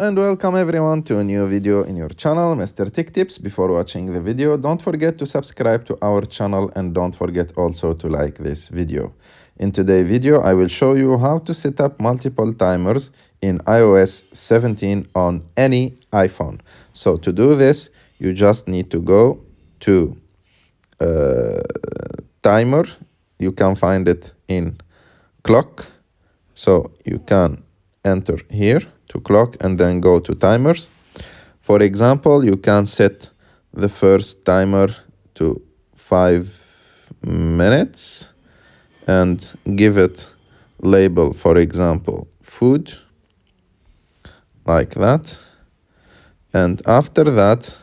and welcome everyone to a new video in your channel, Mr. Tech Tips. Before watching the video, don't forget to subscribe to our channel and don't forget also to like this video. In today's video, I will show you how to set up multiple timers in iOS 17 on any iPhone. So to do this, you just need to go to timer. You can find it in clock. So you can enter here to clock and then go to timers. For example, you can set the first timer to 5 minutes and give it label, for example, food, like that. And after that,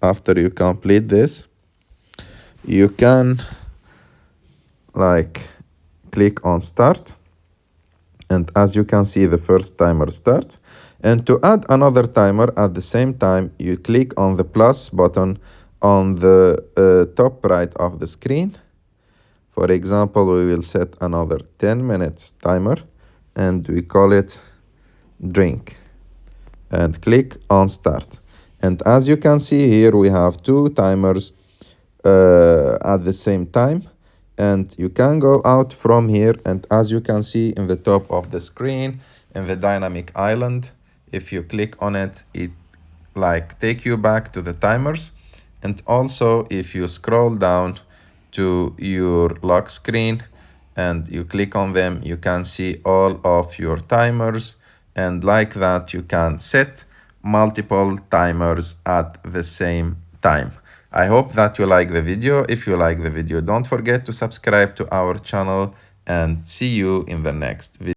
after you complete this, you can click on start. And as you can see, the first timer starts. And to add another timer at the same time, you click on the plus button on the top right of the screen. For example, we will set another 10 minutes timer and we call it drink. And click on start. And as you can see here, we have two timers at the same time. And you can go out from here, and as you can see in the top of the screen in the dynamic island, if you click on it, it take you back to the timers. And also if you scroll down to your lock screen and you click on them, you can see all of your timers, and like that you can set multiple timers at the same time. I hope that you like the video. If you like the video, don't forget to subscribe to our channel and see you in the next video.